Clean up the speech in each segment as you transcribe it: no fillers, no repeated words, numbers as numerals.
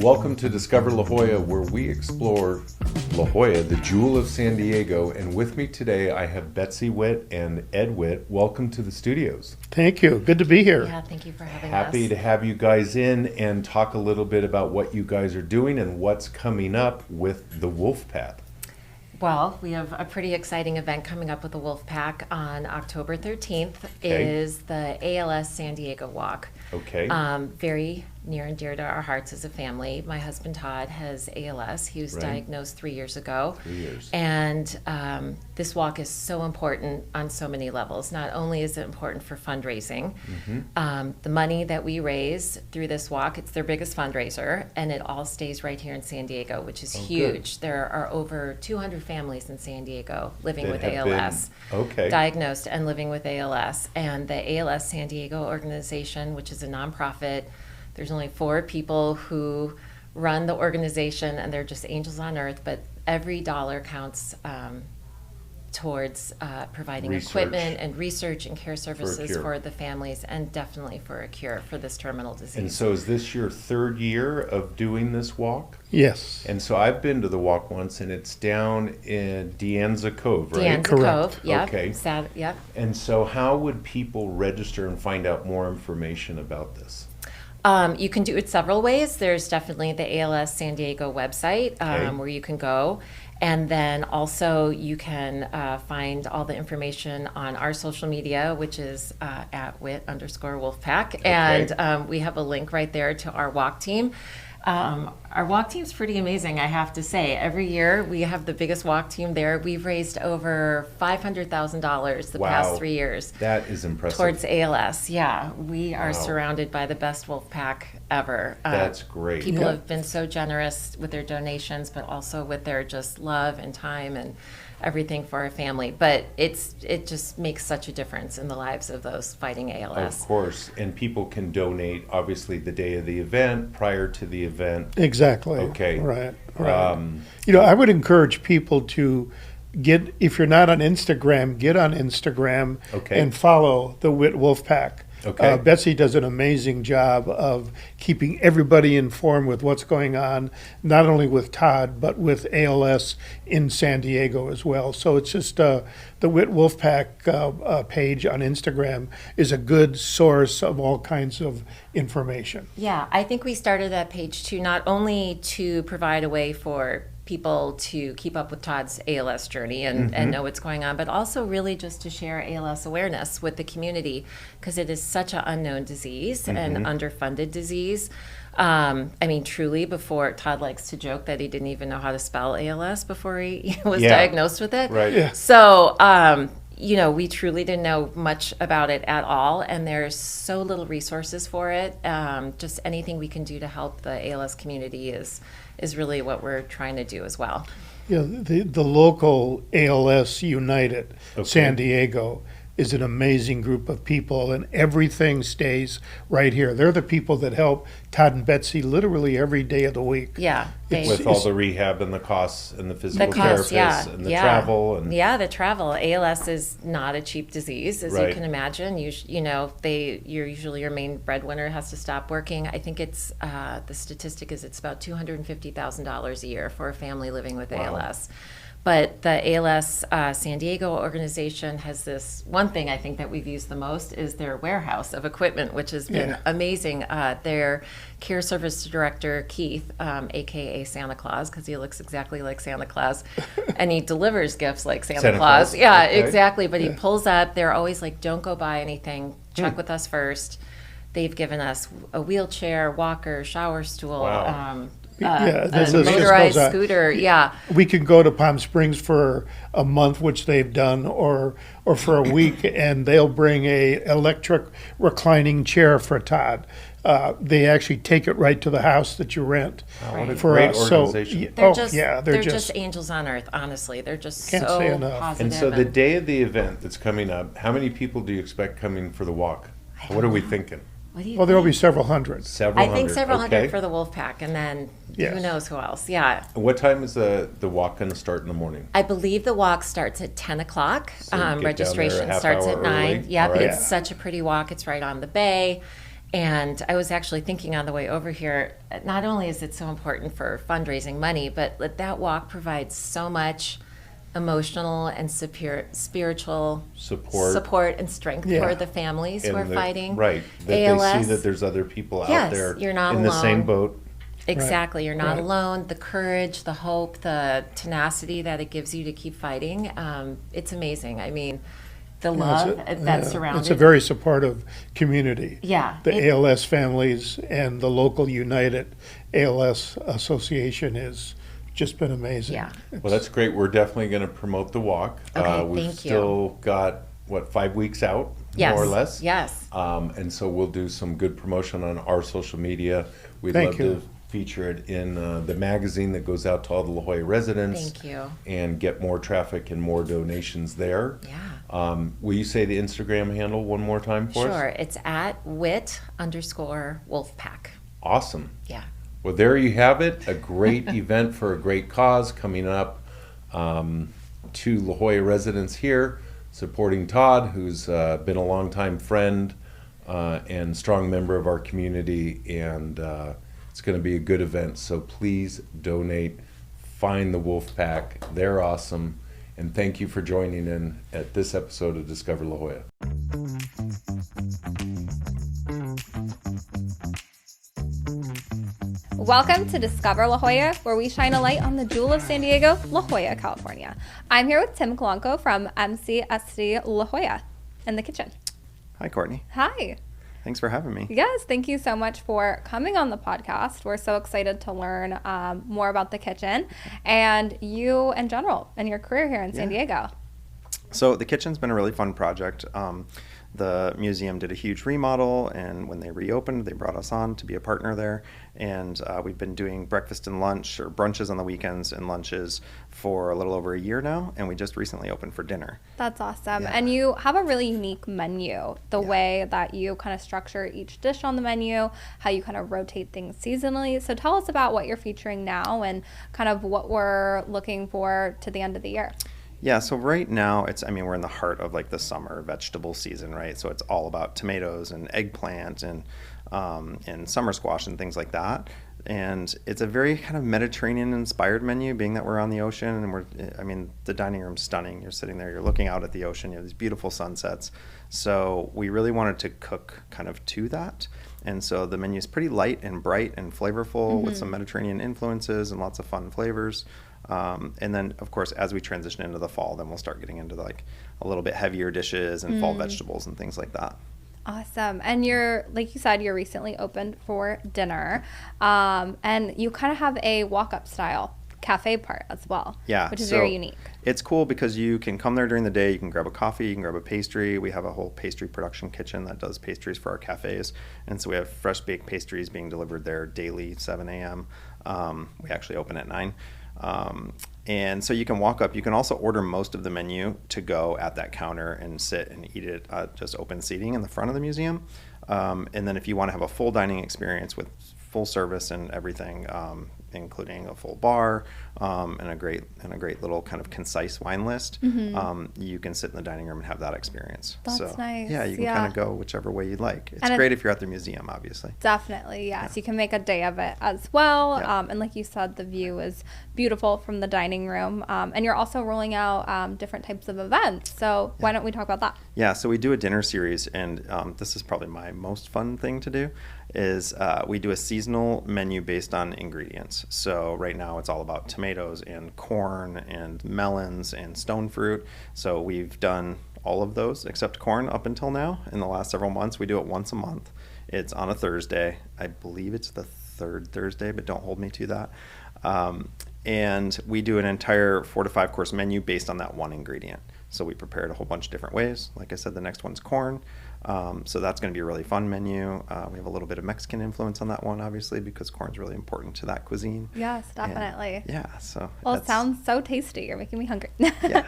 Welcome to Discover La Jolla, where we explore La Jolla, the jewel of San Diego. And with me today, I have Betsy Witt and Ed Witt. Welcome to the studios. Thank you. Good to be here. Yeah, thank you for having us. Happy to have you guys in and talk a little bit about what you guys are doing and what's coming up with the Wolf Path. Well, we have a pretty exciting event coming up with the Wolf Pack on October 13th. Okay. Is the ALS San Diego Walk. Okay. Very near and dear to our hearts as a family. My husband Todd has ALS. He was Right. diagnosed 3 years ago. 3 years. And this walk is so important on so many levels. Not only is it important for fundraising, the money that we raise through this walk, it's their biggest fundraiser, and it all stays right here in San Diego, which is huge. Good. There are over 200 families in San Diego living That with have ALS, okay. diagnosed and living with ALS. And the ALS San Diego organization, which is a nonprofit, there's only 4 people who run the organization, and they're just angels on earth, but every dollar counts towards providing Research. equipment and research and care a services cure. for the families, and definitely for a cure for this terminal disease. And so is this your 3rd year of doing this walk? Yes. And so I've been to the walk once, and it's down in Deanza Cove, right? Deanza Correct. Cove, yep. Okay. Yep. And so how would people register and find out more information about this? You can do it several ways. There's definitely the ALS San Diego website Okay. where you can go. And then also you can find all the information on our social media, which is at @wit_wolfpack. And we have a link right there to our walk team. Our walk team's pretty amazing, I have to say. Every year we have the biggest walk team there. We've raised over $500,000 the Wow. past 3 years. That is impressive. Towards ALS, yeah. We are Wow. surrounded by the best wolf pack ever. That's great. People Yeah. have been so generous with their donations, but also with their just love and time and everything for our family. But it just makes such a difference in the lives of those fighting ALS. Of course. And people can donate, obviously, the day of the event, prior to the event. Exactly. Okay. Right. Um, I would encourage people to get, if you're not on Instagram, get on Instagram Okay. and follow the Wit Wolf Pack. Okay. Betsy does an amazing job of keeping everybody informed with what's going on, not only with Todd, but with ALS in San Diego as well. So it's just the Wit Wolf Pack page on Instagram is a good source of all kinds of information. Yeah, I think we started that page too, not only to provide a way for people to keep up with Todd's ALS journey and know what's going on, but also really just to share ALS awareness with the community, because it is such an unknown disease and underfunded disease. I mean, truly, before, Todd likes to joke that he didn't even know how to spell ALS before he was Yeah. diagnosed with it. Right. Yeah. So, we truly didn't know much about it at all, and there's so little resources for it. Just anything we can do to help the ALS community is really what we're trying to do as well. Yeah, the local ALS United Okay. San Diego is an amazing group of people, and everything stays right here. They're the people that help Todd and Betsy literally every day of the week. Yeah. with all the rehab and the costs and the physical the costs, therapists and the travel. And the travel. ALS is not a cheap disease, as Right. you can imagine. Usually your main breadwinner has to stop working. I think it's the statistic is it's about $250,000 a year for a family living with Wow. ALS. But the ALS San Diego organization has this one thing I think that we've used the most is their warehouse of equipment, which has been amazing. Their care service director, Keith, AKA Santa Claus, because he looks exactly like Santa Claus, and he delivers gifts like Santa Claus. Yeah, Okay. exactly. But he pulls up. They're always like, don't go buy anything. Check with us first. They've given us a wheelchair, walker, shower stool. Wow. This a is- motorized goes on. scooter. Yeah. We can go to Palm Springs for a month, which they've done, or for a week, and they'll bring a electric reclining chair for Todd. They actually take it right to the house that you rent. what a for great us. So, organization. They're just angels on earth, honestly. They're just Can't so say enough. positive. And so the day of the event that's coming up, how many people do you expect coming for the walk? What are we thinking? What do you Well, there'll be think? several hundred. Several I hundred. think several Okay. hundred for the wolf pack, and then Yes. who knows who else. Yeah. What time is the walk going to start in the morning? I believe the walk starts at 10 o'clock. So get down there a Registration half starts hour at 9. early? Yep, All right. it's such a pretty walk. It's right on the bay. And I was actually thinking on the way over here, not only is it so important for fundraising money, but that walk provides so much emotional and spiritual support and strength for the families who are fighting right, that ALS. they see that there's other people out Yes, there you're not in alone. the same boat. Exactly. You're not Right. alone. The courage, the hope, the tenacity that it gives you to keep fighting, it's amazing. I mean, the love that's surrounded. It's a very supportive community. Yeah. The ALS families and the local United ALS Association has just been amazing. Yeah. Well, that's great. We're definitely going to promote the walk. Okay, We've thank you. still got, 5 weeks out, Yes. more or less? Yes. And so we'll do some good promotion on our social media. We'd Thank love you. to feature it in the magazine that goes out to all the La Jolla residents. Thank you. And get more traffic and more donations there. Yeah. Will you say the Instagram handle one more time for us? Sure. It's at @wit_Wolfpack. Awesome. Yeah. Well, there you have it. A great event for a great cause coming up to La Jolla residents here, supporting Todd, who's been a longtime friend and strong member of our community. And it's going to be a good event. So please donate. Find the Wolf Pack. They're awesome. And thank you for joining in at this episode of Discover La Jolla. Welcome to Discover La Jolla, where we shine a light on the jewel of San Diego, La Jolla, California. I'm here with Tim Kalanko from MCSD La Jolla in the kitchen. Hi, Courtney. Hi. Thanks for having me. Yes, thank you so much for coming on the podcast. We're so excited to learn more about the kitchen and you in general and your career here in San Diego. So the kitchen's been a really fun project. The museum did a huge remodel, and when they reopened, they brought us on to be a partner there. And we've been doing breakfast and lunch, or brunches on the weekends and lunches, for a little over a year now, and we just recently opened for dinner. That's awesome. Yeah. And you have a really unique menu, the way that you kind of structure each dish on the menu, how you kind of rotate things seasonally. So tell us about what you're featuring now and kind of what we're looking for to the end of the year. Yeah, so right now we're in the heart of like the summer vegetable season, right? So it's all about tomatoes and eggplant and summer squash and things like that. And it's a very kind of Mediterranean inspired menu, being that we're on the ocean, and the dining room's stunning. You're sitting there, you're looking out at the ocean, you have these beautiful sunsets. So we really wanted to cook kind of to that. And so the menu is pretty light and bright and flavorful with some Mediterranean influences and lots of fun flavors. And then, of course, as we transition into the fall, then we'll start getting into like a little bit heavier dishes and fall vegetables and things like that. Awesome. And like you said, you're recently opened for dinner. And you kind of have a walk-up style cafe part as well. Yeah. Which is so very unique. It's cool because you can come there during the day, you can grab a coffee, you can grab a pastry. We have a whole pastry production kitchen that does pastries for our cafes. And so we have fresh baked pastries being delivered there daily, 7 a.m. We actually open at 9. And so you can walk up. You can also order most of the menu to go at that counter and sit and eat it just open seating in the front of the museum. And then if you want to have a full dining experience with full service and everything, including a full bar and a great little kind of concise wine list, you can sit in the dining room and have that experience. That's nice. Yeah, you can kind of go whichever way you'd like. It's And great if you're at the museum, obviously. Definitely, yes. You can make a day of it as well. Yeah. And like you said, the view is beautiful from the dining room. And you're also rolling out different types of events. So why don't we talk about that? Yeah, so we do a dinner series, and this is probably my most fun thing to do, is we do a seasonal menu based on ingredients. So right now it's all about tomatoes and corn and melons and stone fruit. So we've done all of those except corn up until now. In the last several months, we do it once a month. It's on a Thursday. I believe it's the third Thursday, but don't hold me to that. And we do an entire 4 to 5 course menu based on that one ingredient. So we prepare it a whole bunch of different ways. Like I said, the next one's corn. So that's going to be a really fun menu. We have a little bit of Mexican influence on that one, obviously, because corn's really important to that cuisine. Yes, definitely. And so Well, it sounds so tasty. You're making me hungry. Yeah.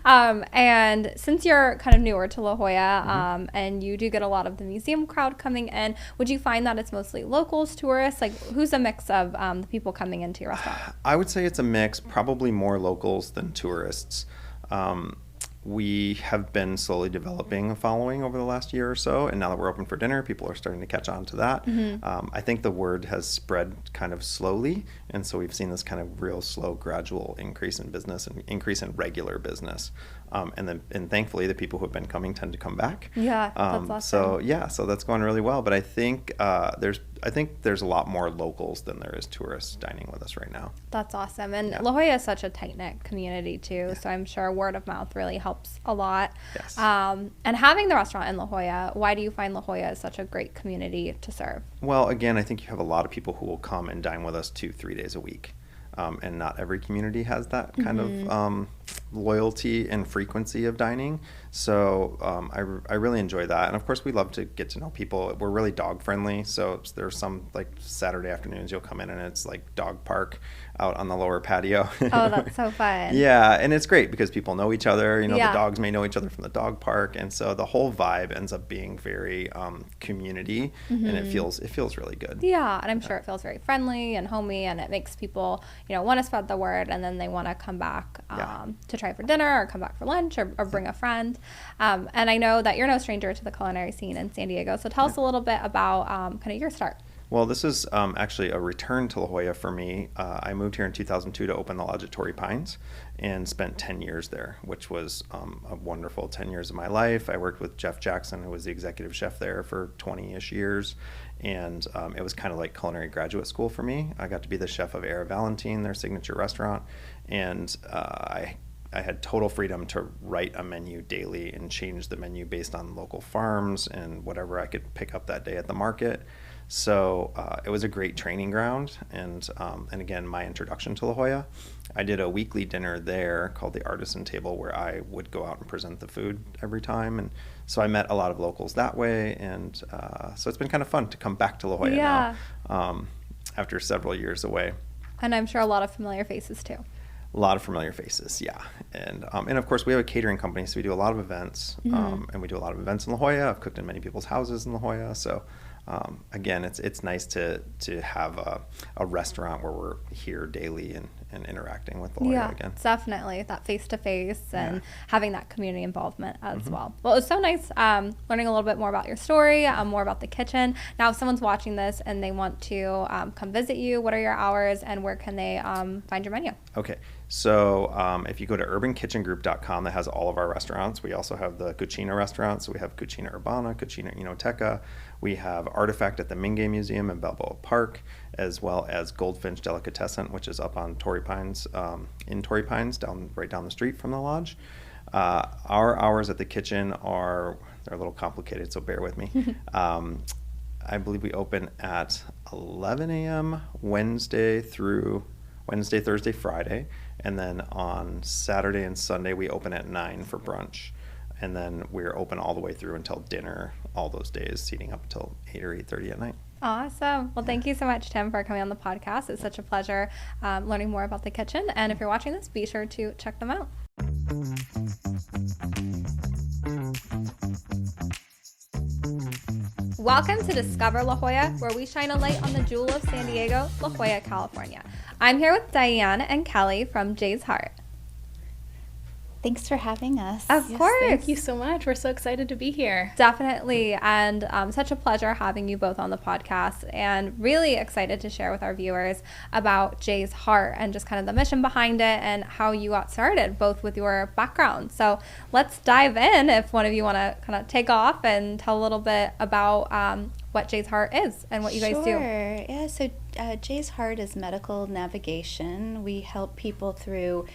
And since you're kind of newer to La Jolla, and you do get a lot of the museum crowd coming in, would you find that it's mostly locals, tourists? Like, who's a mix of the people coming into your restaurant? I would say it's a mix, probably more locals than tourists. we have been slowly developing a following over the last year or so, and now that we're open for dinner, people are starting to catch on to that. I think the word has spread kind of slowly, and so we've seen this kind of real slow, gradual increase in business and increase in regular business. And thankfully, the people who have been coming tend to come back. Yeah, that's awesome. So that's going really well. But I think there's a lot more locals than there is tourists dining with us right now. That's awesome. And La Jolla is such a tight-knit community too, so I'm sure word of mouth really helps a lot. Yes. And having the restaurant in La Jolla, why do you find La Jolla is such a great community to serve? Well, again, I think you have a lot of people who will come and dine with us 2-3 days a week. And not every community has that kind of loyalty and frequency of dining. So I really enjoy that. And of course, we love to get to know people. We're really dog friendly. So there's some like Saturday afternoons you'll come in and it's like dog park out on the lower patio. Oh, that's so fun. Yeah, and it's great because people know each other. You know, Yeah. the dogs may know each other from the dog park, and so the whole vibe ends up being very community, and it feels really good. Yeah, and I'm sure it feels very friendly and homey, and it makes people, want to spread the word, and then they want to come back to try for dinner or come back for lunch or bring a friend. And I know that you're no stranger to the culinary scene in San Diego, so tell us a little bit about kind of your start. Well, this is actually a return to La Jolla for me. I moved here in 2002 to open the Lodge at Torrey Pines and spent 10 years there, which was a wonderful 10 years of my life. I worked with Jeff Jackson, who was the executive chef there for 20-ish years, and it was kind of like culinary graduate school for me. I got to be the chef of Era Valentine, their signature restaurant, and I had total freedom to write a menu daily and change the menu based on local farms and whatever I could pick up that day at the market. So it was a great training ground, and again, my introduction to La Jolla. I did a weekly dinner there called the Artisan Table, where I would go out and present the food every time, and so I met a lot of locals that way, and so it's been kind of fun to come back to La Jolla now after several years away. And I'm sure a lot of familiar faces too. A lot of familiar faces, yeah. And of course, we have a catering company, so we do a lot of events, and we do a lot of events in La Jolla. I've cooked in many people's houses in La Jolla, so again, it's nice to have a restaurant where we're here daily and interacting with La Jolla again. Definitely that face-to-face and having that community involvement as well. Well, it was so nice learning a little bit more about your story, more about the kitchen. Now, if someone's watching this and they want to come visit you, what are your hours and where can they find your menu? Okay. So if you go to urbankitchengroup.com, that has all of our restaurants. We also have the Cucina restaurant. So we have Cucina Urbana, Cucina Enoteca. We have Artifact at the Mingay Museum in Balboa Park, as well as Goldfinch Delicatessen, which is up on Torrey Pines, in Torrey Pines, right down the street from the lodge. Our hours at the kitchen they're a little complicated, so bear with me. I believe we open at 11 a.m. Wednesday, Thursday, Friday. And then on Saturday and Sunday, we open at 9 for brunch. And then we're open all the way through until dinner all those days, seating up until 8 or 8:30 at night. Awesome. Well, thank you so much, Tim, for coming on the podcast. It's such a pleasure learning more about the kitchen. And if you're watching this, be sure to check them out. Welcome to Discover La Jolla, where we shine a light on the jewel of San Diego, La Jolla, California. I'm here with Diane and Kelly from Jay's Heart. Thanks for having us. Of course. Thank you so much. We're so excited to be here. Definitely. And such a pleasure having you both on the podcast, and really excited to share with our viewers about Jay's Heart and just kind of the mission behind it and how you got started, both with your background. So let's dive in. If one of you want to kind of take off and tell a little bit about what Jay's Heart is and what you guys do. Sure. Yeah, so Jay's Heart is medical navigation. We help people through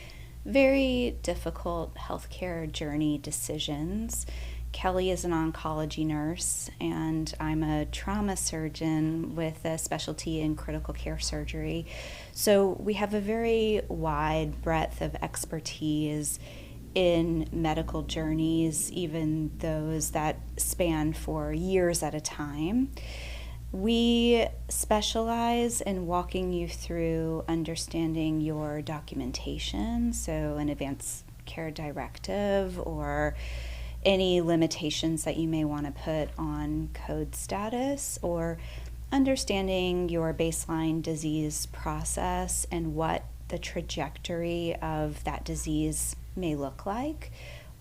very difficult healthcare journey decisions. Kelly is an oncology nurse, and I'm a trauma surgeon with a specialty in critical care surgery. So we have a very wide breadth of expertise in medical journeys, even those that span for years at a time. We specialize in walking you through understanding your documentation, so an advanced care directive or any limitations that you may want to put on code status, or understanding your baseline disease process and what the trajectory of that disease may look like,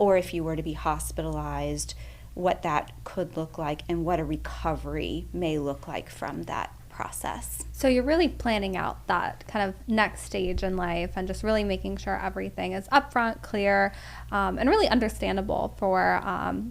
or if you were to be hospitalized, what that could look like and what a recovery may look like from that process. So you're really planning out that kind of next stage in life and just really making sure everything is upfront, clear, and really understandable for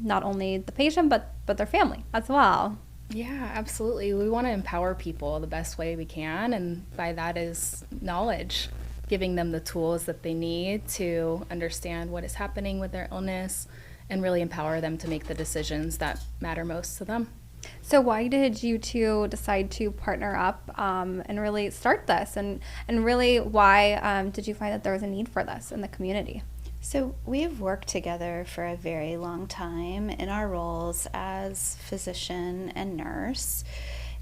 not only the patient but their family as well. Yeah, absolutely. We want to empower people the best way we can, and by that is knowledge, giving them the tools that they need to understand what is happening with their illness and really empower them to make the decisions that matter most to them. So why did you two decide to partner up and really start this? And really, why did you find that there was a need for this in the community? So we have worked together for a very long time in our roles as physician and nurse,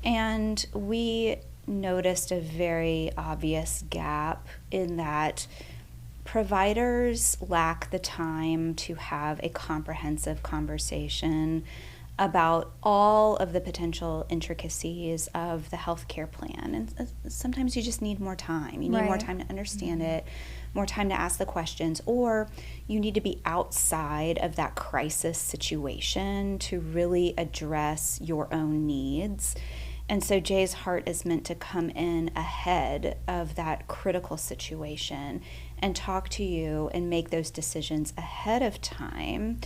and we noticed a very obvious gap in that providers lack the time to have a comprehensive conversation about all of the potential intricacies of the healthcare plan. And sometimes you just need more time. You need more time to understand it, more time to ask the questions, or you need to be outside of that crisis situation to really address your own needs. And so Jay's heart is meant to come in ahead of that critical situation and talk to you and make those decisions ahead of time.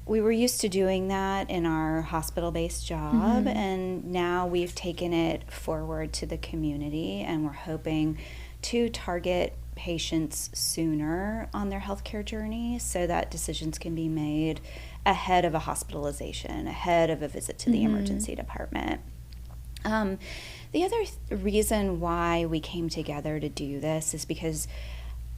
We were used to doing that in our hospital-based job, and now we've taken it forward to the community, and we're hoping to target patients sooner on their healthcare journey so that decisions can be made ahead of a hospitalization, ahead of a visit to the emergency department. The other reason why we came together to do this is because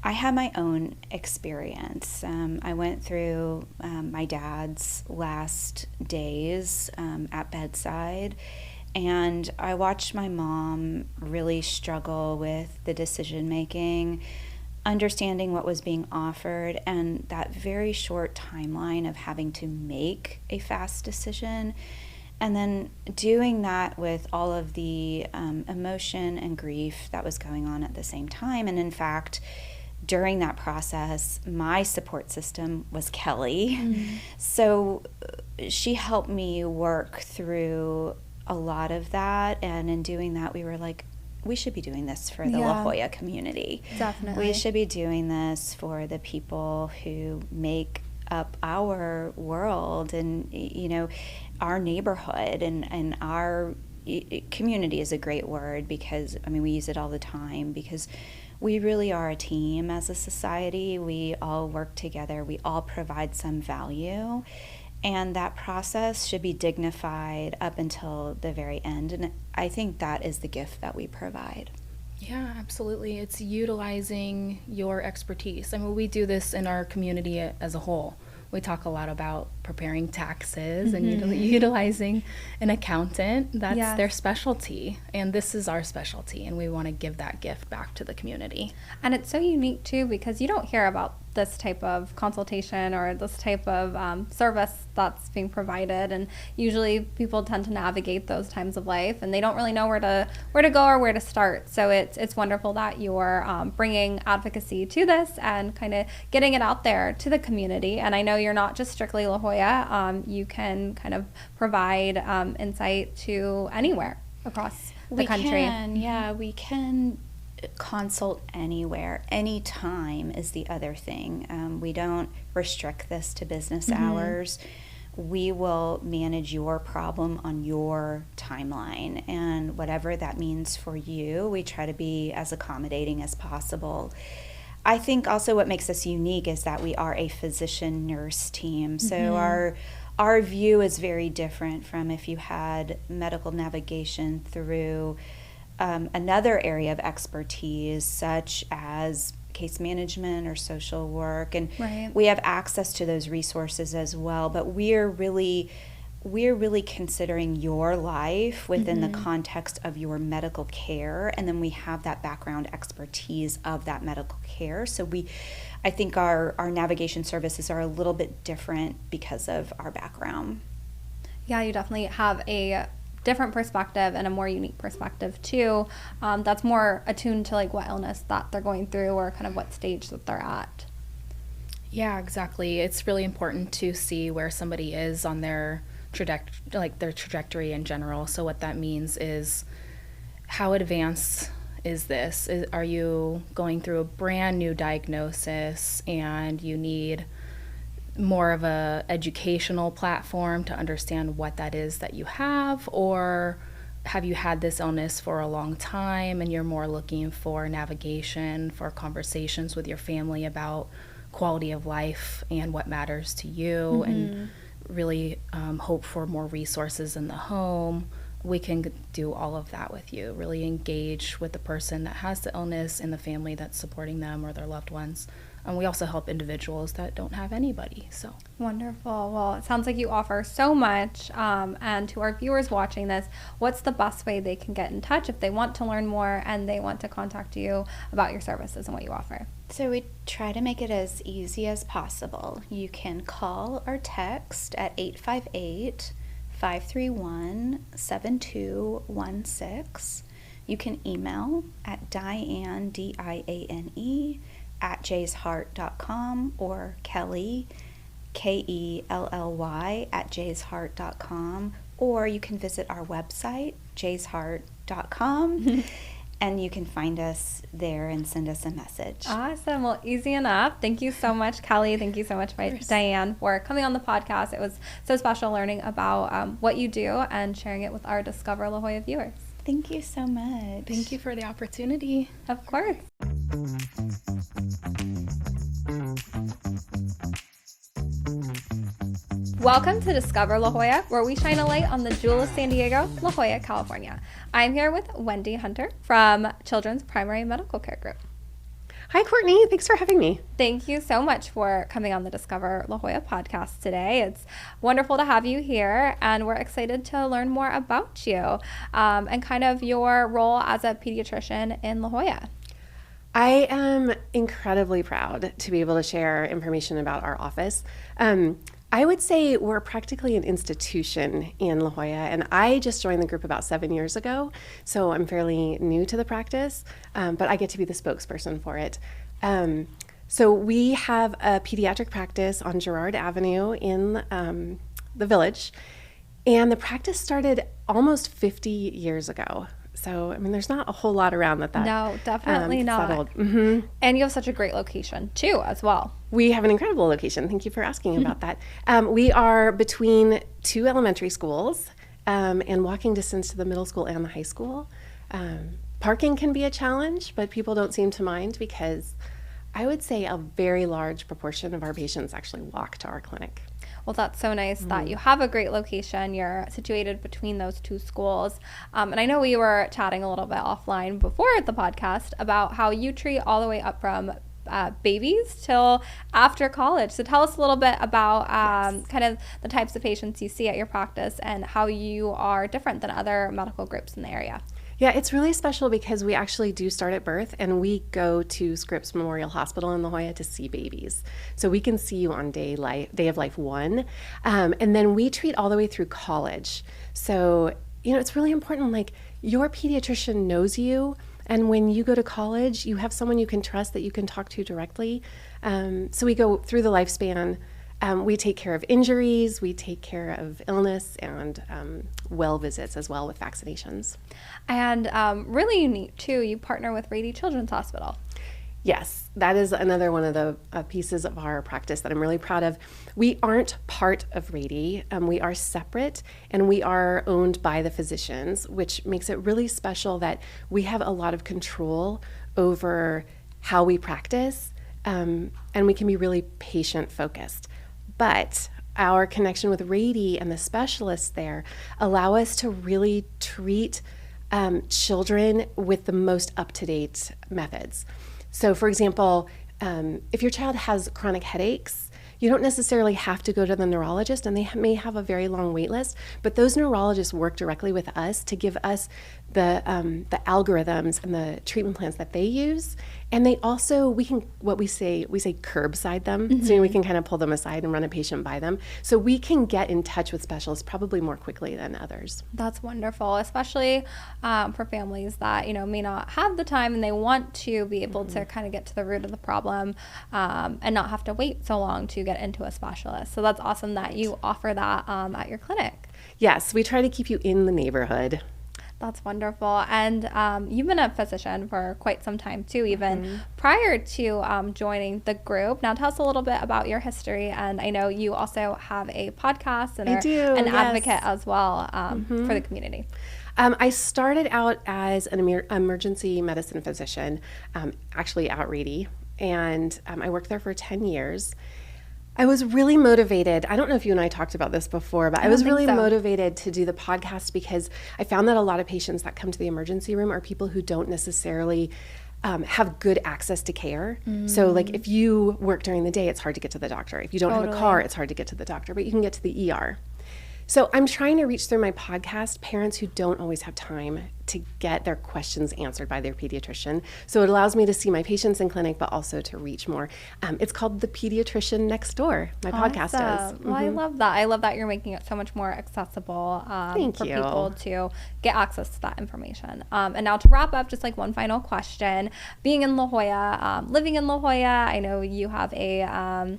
I had my own experience. I went through my dad's last days at bedside, and I watched my mom really struggle with the decision making, understanding what was being offered, and that very short timeline of having to make a fast decision. And then doing that with all of the emotion and grief that was going on at the same time. And in fact, during that process, my support system was Kelly. So she helped me work through a lot of that. And in doing that, we were like, we should be doing this for the La Jolla community. Definitely. We should be doing this for the people who make up our world and, you know, our neighborhood and our community is a great word because, I mean, we use it all the time because we really are a team as a society. We all work together. We all provide some value. And that process should be dignified up until the very end. And I think that is the gift that we provide. Yeah, absolutely. It's utilizing your expertise. I mean, we do this in our community as a whole. We talk a lot about preparing taxes and utilizing an accountant. That's their specialty. And this is our specialty. And we want to give that gift back to the community. And it's so unique, too, because you don't hear about this type of consultation or this type of service that's being provided. And usually people tend to navigate those times of life and they don't really know where to go or where to start. So it's wonderful that you're bringing advocacy to this and kind of getting it out there to the community. And I know you're not just strictly La Jolla. You can kind of provide insight to anywhere across the country. We can consult anywhere. Anytime is the other thing. We don't restrict this to business hours. We will manage your problem on your timeline, and whatever that means for you, we try to be as accommodating as possible. I think also what makes us unique is that we are a physician-nurse team. So our view is very different from if you had medical navigation through another area of expertise, such as case management or social work, and we have access to those resources as well. But we're really considering your life within the context of your medical care, and then we have that background expertise of that medical care. So I think our navigation services are a little bit different because of our background. Yeah, you definitely have a different perspective and a more unique perspective too, that's more attuned to like what illness that they're going through or kind of what stage that they're at. Yeah, exactly. It's really important to see where somebody is on their their trajectory in general. So what that means is, how advanced is this? Are you going through a brand new diagnosis and you need more of a educational platform to understand what that is that you have, or have you had this illness for a long time and you're more looking for navigation, for conversations with your family about quality of life and what matters to you, and really hope for more resources in the home? We can do all of that with you. Really engage with the person that has the illness and the family that's supporting them or their loved ones. And we also help individuals that don't have anybody. So Wonderful. Well, it sounds like you offer so much. And to our viewers watching this, what's the best way they can get in touch if they want to learn more and they want to contact you about your services and what you offer? So we try to make it as easy as possible. You can call or text at 858-531-7216. You can email at Diane, D-I-A-N-E, at jaysheart.com, or Kelly, Kelly, at jaysheart.com, or you can visit our website, jaysheart.com, and you can find us there and send us a message. Awesome. Well, easy enough. Thank you so much, Kelly. Thank you so much, Diane, for coming on the podcast. It was so special learning about what you do and sharing it with our Discover La Jolla viewers. Thank you so much. thank you for the opportunity. Of course. Welcome to Discover La Jolla, where we shine a light on the jewel of San Diego, La Jolla, California. I'm here with Wendy Hunter from Children's Primary Medical Care Group. Hi, Courtney. Thanks for having me. Thank you so much for coming on the Discover La Jolla podcast today. It's wonderful to have you here, and we're excited to learn more about you and kind of your role as a pediatrician in La Jolla. I am incredibly proud to be able to share information about our office. I would say we're practically an institution in La Jolla, and I just joined the group about 7 years ago, so I'm fairly new to the practice, but I get to be the spokesperson for it. So we have a pediatric practice on Girard Avenue in the village, and the practice started almost 50 years ago. So, I mean, there's not a whole lot around that. No, definitely not. Settled. Mm-hmm. And you have such a great location, too, as well. We have an incredible location. Thank you for asking about that. We are between two elementary schools and walking distance to the middle school and the high school. Parking can be a challenge, but people don't seem to mind because I would say a very large proportion of our patients actually walk to our clinic. Well, that's so nice that you have a great location. You're situated between those two schools. And I know we were chatting a little bit offline before the podcast about how you treat all the way up from babies till after college. So tell us a little bit about kind of the types of patients you see at your practice and how you are different than other medical groups in the area. Yeah, it's really special because we actually do start at birth, and we go to Scripps Memorial Hospital in La Jolla to see babies. So we can see you on day of life 1, and then we treat all the way through college. So, you know, it's really important, like, your pediatrician knows you, and when you go to college, you have someone you can trust that you can talk to directly. So we go through the lifespan. We take care of injuries, we take care of illness, and well visits as well with vaccinations. And really unique, too, you partner with Rady Children's Hospital. Yes, that is another one of the pieces of our practice that I'm really proud of. We aren't part of Rady. We are separate, and we are owned by the physicians, which makes it really special that we have a lot of control over how we practice, and we can be really patient-focused. But our connection with Rady and the specialists there allow us to really treat children with the most up-to-date methods. So, for example, if your child has chronic headaches, you don't necessarily have to go to the neurologist, and they may have a very long wait list, but those neurologists work directly with us to give us the algorithms and the treatment plans that they use. And they also, we say curbside them. So we can kind of pull them aside and run a patient by them. So we can get in touch with specialists probably more quickly than others. That's wonderful, especially for families that, may not have the time and they want to be able to kind of get to the root of the problem and not have to wait so long to get into a specialist. So that's awesome that you offer that at your clinic. Yes, we try to keep you in the neighborhood. That's wonderful. And you've been a physician for quite some time too, even prior to joining the group. Now tell us a little bit about your history. And I know you also have a podcast and are an advocate as well for the community. I started out as an emergency medicine physician, actually at Rady, and I worked there for 10 years. I was really motivated. I don't know if you and I talked about this before, but I was really motivated to do the podcast because I found that a lot of patients that come to the emergency room are people who don't necessarily have good access to care. So like if you work during the day, it's hard to get to the doctor. If you don't have a car, it's hard to get to the doctor, but you can get to the ER. So I'm trying to reach through my podcast parents who don't always have time to get their questions answered by their pediatrician. So it allows me to see my patients in clinic, but also to reach more. It's called The Pediatrician Next Door. My podcast is. Well, I love that. I love that you're making it so much more accessible for people to get access to that information. And now to wrap up, just like one final question. Being in La Jolla, living in La Jolla, I know you have a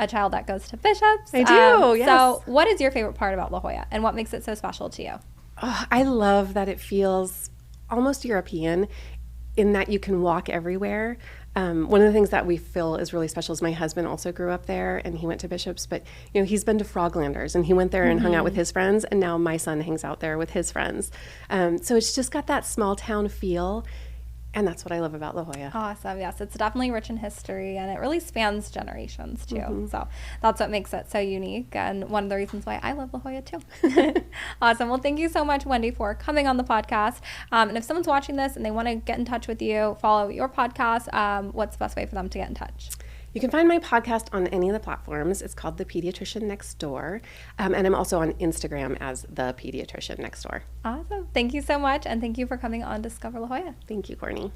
child that goes to Bishop's. I do, yes. So what is your favorite part about La Jolla and what makes it so special to you? Oh, I love that it feels almost European in that you can walk everywhere. One of the things that we feel is really special is my husband also grew up there and he went to Bishop's, but he's been to Froglanders and he went there and hung out with his friends, and now my son hangs out there with his friends. So it's just got that small town feel. And that's what I love about La Jolla. Awesome. Yes, it's definitely rich in history, and it really spans generations, too. So that's what makes it so unique, and one of the reasons why I love La Jolla, too. Awesome. Well, thank you so much, Wendy, for coming on the podcast. And if someone's watching this and they want to get in touch with you, follow your podcast, what's the best way for them to get in touch? You can find my podcast on any of the platforms. It's called The Pediatrician Next Door. And I'm also on Instagram as The Pediatrician Next Door. Awesome. Thank you so much. And thank you for coming on Discover La Jolla. Thank you, Courtney.